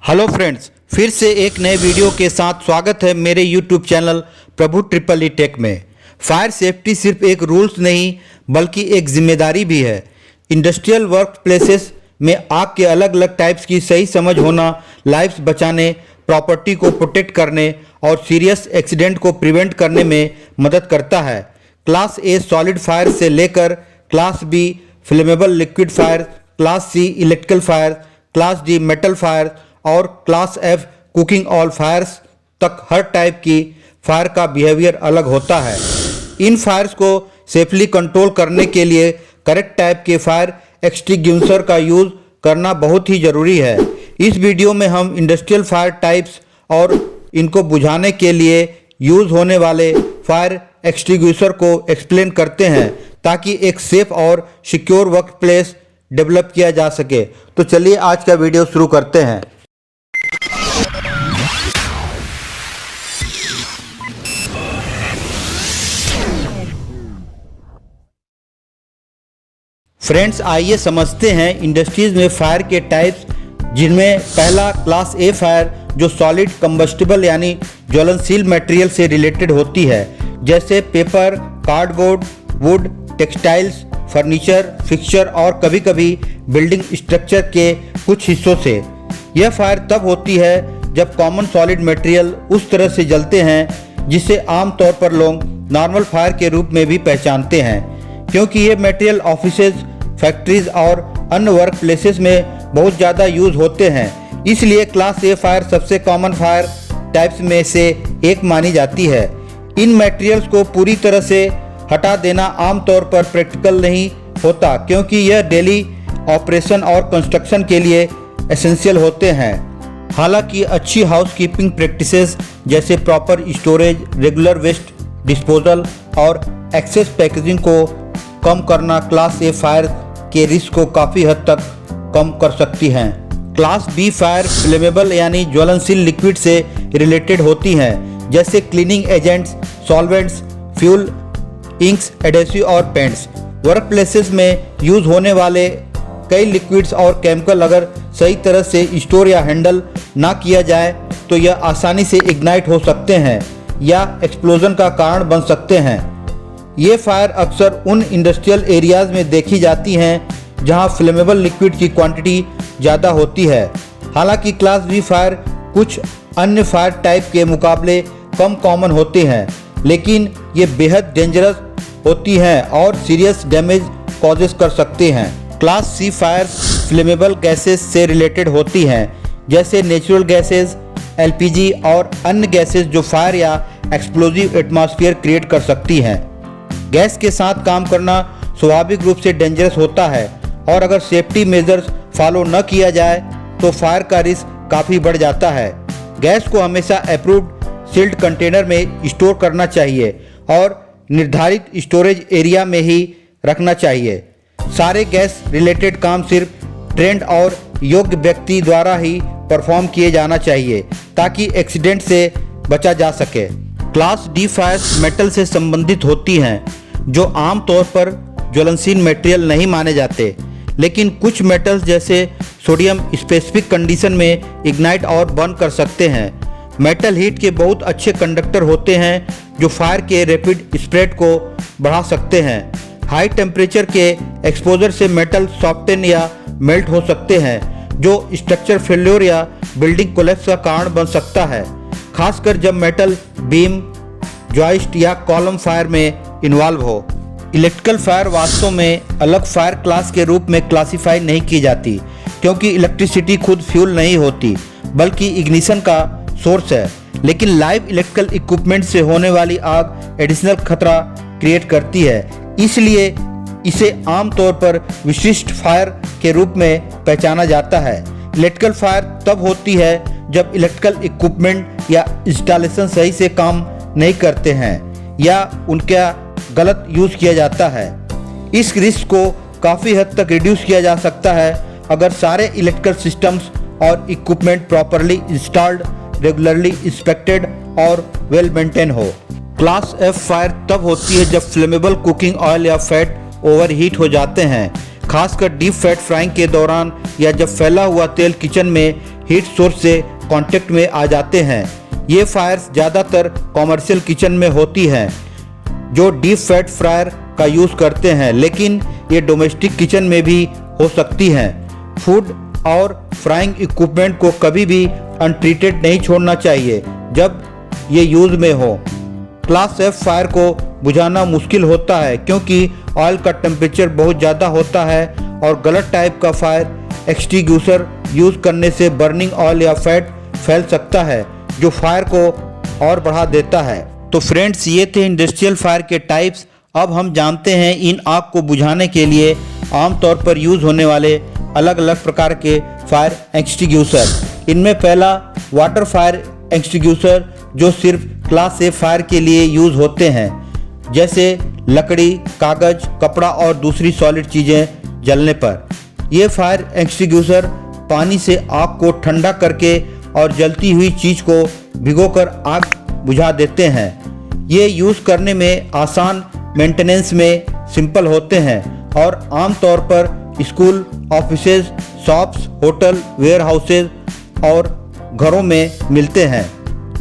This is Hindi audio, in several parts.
हेलो फ्रेंड्स, फिर से एक नए वीडियो के साथ स्वागत है मेरे यूट्यूब चैनल प्रभु ट्रिपल ई टेक में। फायर सेफ्टी सिर्फ एक रूल्स नहीं बल्कि एक जिम्मेदारी भी है। इंडस्ट्रियल वर्क प्लेसेस में आग के अलग अलग टाइप्स की सही समझ होना लाइफ्स बचाने, प्रॉपर्टी को प्रोटेक्ट करने और सीरियस एक्सीडेंट को प्रिवेंट करने में मदद करता है। क्लास ए सॉलिड फायर से लेकर class B flammable liquid fire, class C electrical fire, class D metal fire और class F cooking oil fires तक हर टाइप की फायर का बिहेवियर अलग होता है। इन फायर्स को सेफली कंट्रोल करने के लिए करेक्ट टाइप के फायर एक्सटिंग्विशर का यूज़ करना बहुत ही ज़रूरी है। इस वीडियो में हम इंडस्ट्रियल फायर टाइप्स और इनको बुझाने के लिए यूज़ होने वाले फायर एक्सटिंग्विशर को एक्सप्लेन करते हैं ताकि एक सेफ और सिक्योर वर्क प्लेस डेवलप किया जा सके। तो चलिए आज का वीडियो शुरू करते हैं। फ्रेंड्स, आइए समझते हैं इंडस्ट्रीज में फायर के टाइप्स, जिनमें पहला क्लास ए फायर जो सॉलिड कंबस्टिबल यानी ज्वलनशील मटेरियल से रिलेटेड होती है, जैसे paper, cardboard, would, textiles, furniture, fixture और कभी कभी बिल्डिंग स्ट्रक्चर के कुछ हिस्सों से। यह फायर तब होती है जब कॉमन सॉलिड मटेरियल उस तरह से जलते हैं जिसे आमतौर पर लोग नॉर्मल फायर के रूप में भी पहचानते हैं, क्योंकि ये मटेरियल ऑफिसेज, फैक्ट्रीज और अन्य वर्क प्लेसेस में बहुत ज़्यादा यूज़ होते हैं। इसलिए क्लास ए फायर सबसे कॉमन फायर टाइप्स में से एक मानी जाती है। इन मटेरियल्स को पूरी तरह से हटा देना आमतौर पर प्रैक्टिकल नहीं होता, क्योंकि यह डेली ऑपरेशन और कंस्ट्रक्शन के लिए एसेंशियल होते हैं। हालांकि अच्छी हाउसकीपिंग प्रैक्टिसेस जैसे proper storage, regular waste disposal और एक्सेस पैकेजिंग को कम करना क्लास ए फायर के रिस्क को काफ़ी हद तक कम कर सकती हैं। क्लास बी फायर फ्लेमेबल यानी ज्वलनशील लिक्विड से रिलेटेड होती हैं, जैसे cleaning agents, solvents, fuel, inks, adhesive और पेंट्स। वर्क प्लेसेस में यूज़ होने वाले कई लिक्विड्स और केमिकल अगर सही तरह से स्टोर या हैंडल ना किया जाए तो यह आसानी से इग्नाइट हो सकते हैं या एक्सप्लोजन का कारण बन सकते हैं। ये फायर अक्सर उन इंडस्ट्रियल एरियाज़ में देखी जाती हैं जहां फ्लेमेबल लिक्विड की क्वांटिटी ज़्यादा होती है। हालांकि क्लास बी फायर कुछ अन्य फायर टाइप के मुकाबले कम कॉमन होते हैं, लेकिन ये बेहद डेंजरस होती हैं और सीरियस डैमेज कॉजेस कर सकते हैं। Class C fires flammable gases से रिलेटेड होती हैं, जैसे नेचुरल गैसेस, एलपीजी और अन्य गैसेस जो फायर या एक्सप्लोजिव एटमॉस्फेयर क्रिएट कर सकती हैं। गैस के साथ काम करना स्वाभाविक रूप से डेंजरस होता है और अगर सेफ्टी मेजर्स फॉलो न किया जाए तो फायर का रिस्क काफ़ी बढ़ जाता है। गैस को हमेशा अप्रूव्ड सील्ड कंटेनर में स्टोर करना चाहिए और निर्धारित स्टोरेज एरिया में ही रखना चाहिए। सारे गैस रिलेटेड काम सिर्फ ट्रेंड और योग्य व्यक्ति द्वारा ही परफॉर्म किए जाना चाहिए ताकि एक्सीडेंट से बचा जा सके। क्लास डी फायर्स मेटल से संबंधित होती हैं, जो आमतौर पर ज्वलनशील मटेरियल नहीं माने जाते, लेकिन कुछ मेटल्स जैसे सोडियम स्पेसिफिक कंडीशन में इग्नाइट और बर्न कर सकते हैं। मेटल हीट के बहुत अच्छे कंडक्टर होते हैं जो फायर के रैपिड स्प्रेड को बढ़ा सकते हैं। हाई टेम्परेचर के एक्सपोजर से मेटल सॉफ्टन या मेल्ट हो सकते हैं, जो स्ट्रक्चर फेल्योर या बिल्डिंग कोलैप्स का कारण बन सकता है, खासकर जब मेटल बीम, जॉइस्ट या कॉलम फायर में इन्वॉल्व हो। इलेक्ट्रिकल फायर वास्तव में अलग फायर क्लास के रूप में क्लासिफाई नहीं की जाती, क्योंकि इलेक्ट्रिसिटी खुद फ्यूल नहीं होती बल्कि इग्निशन का सोर्स है। लेकिन लाइव इलेक्ट्रिकल इक्विपमेंट से होने वाली आग एडिशनल खतरा क्रिएट करती है, इसलिए इसे आमतौर पर विशिष्ट फायर के रूप में पहचाना जाता है। इलेक्ट्रिकल फायर तब होती है जब इलेक्ट्रिकल इक्विपमेंट या इंस्टॉलेशन सही से काम नहीं करते हैं या उनका गलत यूज़ किया जाता है। इस रिस्क को काफ़ी हद तक रिड्यूस किया जा सकता है अगर सारे इलेक्ट्रिकल सिस्टम्स और equipment properly installed, regularly inspected और वेल मेंटेन हो। क्लास एफ फायर तब होती है जब फ्लेमेबल कुकिंग ऑयल या फैट ओवरहीट हो जाते हैं। खासकर डीप फैट फ्राइंग के दौरान या जब फैला हुआ तेल किचन में हीट सोर्स से कांटेक्ट में आ जाते हैं। ये फायर्स ज़्यादातर कॉमर्शियल किचन में होती हैं जो डीप फैट फ्रायर का यूज़ करते हैं, लेकिन ये डोमेस्टिक किचन में भी हो सकती हैं। फूड और फ्राइंग इक्विपमेंट को कभी भी अनट्रीटेड नहीं छोड़ना चाहिए जब ये यूज़ में हो। क्लास एफ फायर को बुझाना मुश्किल होता है क्योंकि ऑयल का टेम्परेचर बहुत ज़्यादा होता है और गलत टाइप का फायर एक्सटिंग्विशर यूज़ करने से बर्निंग ऑयल या फैट फैल सकता है जो फायर को और बढ़ा देता है। तो फ्रेंड्स, ये थे इंडस्ट्रियल फायर के टाइप्स। अब हम जानते हैं इन आग को बुझाने के लिए आमतौर पर यूज़ होने वाले अलग अलग प्रकार के फायर एक्सटिंग्विशर। इनमें पहला वाटर फायर एक्सटिंग्विशर जो सिर्फ क्लास ए फायर के लिए यूज़ होते हैं, जैसे लकड़ी, कागज़, कपड़ा और दूसरी सॉलिड चीज़ें जलने पर। ये फायर एक्सटिंग्विशर पानी से आग को ठंडा करके और जलती हुई चीज़ को भिगोकर आग बुझा देते हैं। ये यूज़ करने में आसान, मेंटेनेंस में सिंपल होते हैं और आमतौर पर school, offices, shops, hotel, warehouses और घरों में मिलते हैं।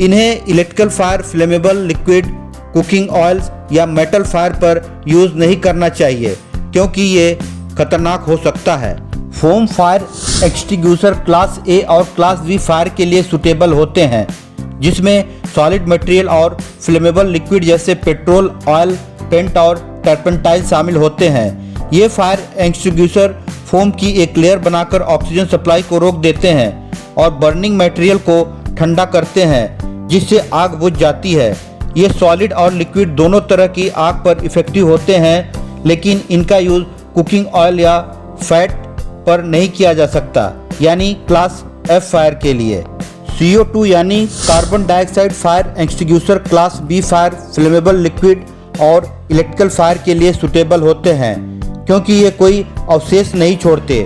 इन्हें electrical fire, flammable liquid, cooking oils या मेटल फायर पर यूज़ नहीं करना चाहिए क्योंकि ये खतरनाक हो सकता है। Foam fire extinguisher class A और क्लास बी फायर के लिए सूटेबल होते हैं, जिसमें सॉलिड मटेरियल और फ्लेमेबल लिक्विड जैसे पेट्रोल, ऑयल, पेंट और टर्पेंटाइल शामिल होते हैं। ये फायर एक्सटिंग्विशर फोम की एक लेयर बनाकर ऑक्सीजन सप्लाई को रोक देते हैं और बर्निंग मटेरियल को ठंडा करते हैं, जिससे आग बुझ जाती है। ये सॉलिड और लिक्विड दोनों तरह की आग पर इफेक्टिव होते हैं, लेकिन इनका यूज़ कुकिंग ऑयल या फैट पर नहीं किया जा सकता, यानी क्लास एफ फायर के लिए। CO2 यानी carbon dioxide fire extinguisher class B fire flammable liquid और इलेक्ट्रिकल फायर के लिए सूटेबल होते हैं क्योंकि ये कोई अवशेष नहीं छोड़ते।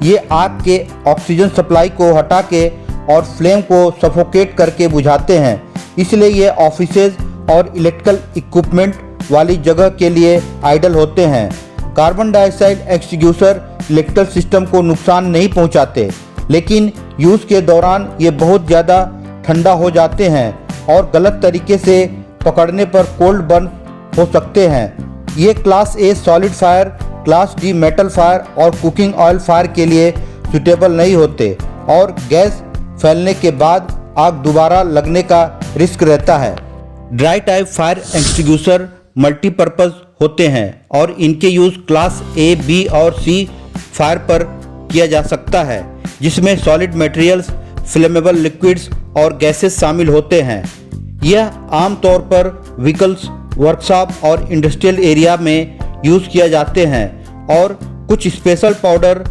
ये आग के ऑक्सीजन सप्लाई को हटा के और फ्लेम को सफोकेट करके बुझाते हैं, इसलिए ये ऑफिसेज और इलेक्ट्रिकल इक्विपमेंट वाली जगह के लिए आइडियल होते हैं। Carbon dioxide extinguisher electrical system को नुकसान नहीं पहुंचाते, लेकिन यूज़ के दौरान ये बहुत ज़्यादा ठंडा हो जाते हैं और गलत तरीके से पकड़ने पर कोल्ड बर्न हो सकते हैं। ये क्लास ए solid fire, class D metal fire और कुकिंग ऑयल फायर के लिए सूटेबल नहीं होते और गैस फैलने के बाद आग दोबारा लगने का रिस्क रहता है। Dry type fire extinguisher multipurpose होते हैं और इनके यूज़ क्लास ए, बी और सी फायर पर किया जा सकता है, जिसमें सॉलिड मटेरियल्स, फ्लेमेबल लिक्विड्स और गैसेस शामिल होते हैं। यह आमतौर पर व्हीकल्स, वर्कशॉप और इंडस्ट्रियल एरिया में यूज़ किया जाते हैं और कुछ स्पेशल पाउडर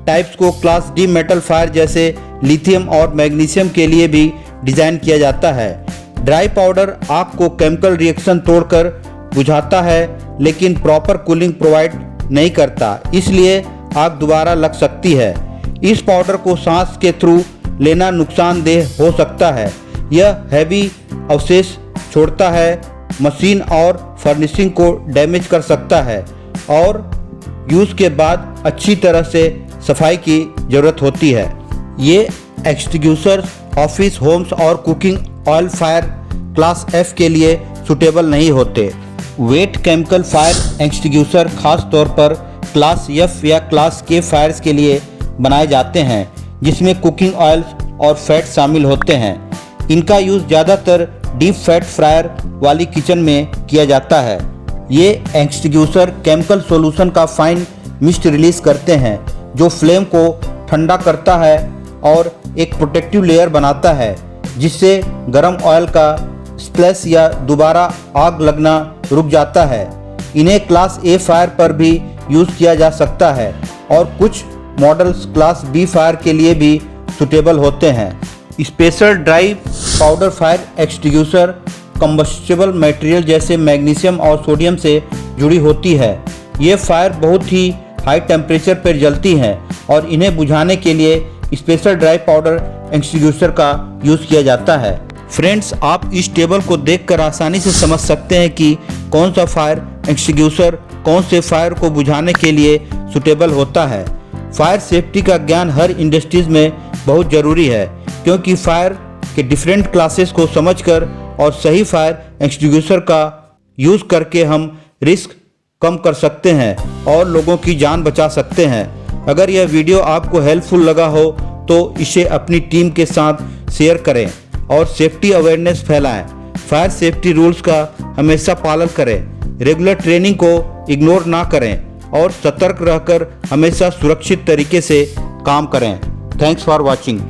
टाइप्स को क्लास डी मेटल फायर जैसे लिथियम और मैग्नीशियम के लिए भी डिज़ाइन किया जाता है। ड्राई पाउडर आग को केमिकल रिएक्शन तोड़कर बुझाता है, लेकिन प्रॉपर कूलिंग प्रोवाइड नहीं करता, इसलिए आग दोबारा लग सकती है। इस पाउडर को सांस के थ्रू लेना नुकसानदेह हो सकता है। यह हैवी अवशेष छोड़ता है, मशीन और फर्निशिंग को डैमेज कर सकता है और यूज़ के बाद अच्छी तरह से सफाई की ज़रूरत होती है। ये एक्सटिंग्विशर ऑफिस, होम्स और cooking oil fire class F के लिए सूटेबल नहीं होते। वेट केमिकल फायर एक्सटिंग्विशर खास तौर पर क्लास एफ या क्लास के फायर्स के लिए बनाए जाते हैं, जिसमें कुकिंग ऑयल्स और फैट शामिल होते हैं। इनका यूज़ ज़्यादातर डीप फैट फ्रायर वाली किचन में किया जाता है। ये एक्सटिंग्विशर केमिकल सॉल्यूशन का फाइन मिस्ट रिलीज करते हैं, जो फ्लेम को ठंडा करता है और एक प्रोटेक्टिव लेयर बनाता है, जिससे गर्म ऑयल का स्प्लैश या दोबारा आग लगना रुक जाता है। इन्हें क्लास ए फायर पर भी यूज़ किया जा सकता है और कुछ मॉडल्स क्लास बी फायर के लिए भी सूटेबल होते हैं। Special dry powder fire extinguisher combustible material जैसे मैग्नीशियम और सोडियम से जुड़ी होती है। ये फायर बहुत ही हाई टेम्परेचर पर जलती हैं और इन्हें बुझाने के लिए स्पेशल ड्राई पाउडर एक्सटिंग्विशर का यूज़ किया जाता है। फ्रेंड्स, आप इस टेबल को देखकर आसानी से समझ सकते हैं कि कौन सा फायर एक्सटिंग्विशर कौन से फायर को बुझाने के लिए सुटेबल होता है। फायर सेफ्टी का ज्ञान हर इंडस्ट्रीज में बहुत ज़रूरी है, क्योंकि फायर के डिफरेंट क्लासेस को समझकर और सही फायर एक्सटिंग्विशर का यूज़ करके हम रिस्क कम कर सकते हैं और लोगों की जान बचा सकते हैं। अगर यह वीडियो आपको हेल्पफुल लगा हो तो इसे अपनी टीम के साथ शेयर करें और सेफ्टी अवेयरनेस फैलाएं। फायर सेफ्टी रूल्स का हमेशा पालन करें, रेगुलर ट्रेनिंग को इग्नोर ना करें और सतर्क रहकर हमेशा सुरक्षित तरीके से काम करें। Thanks for watching.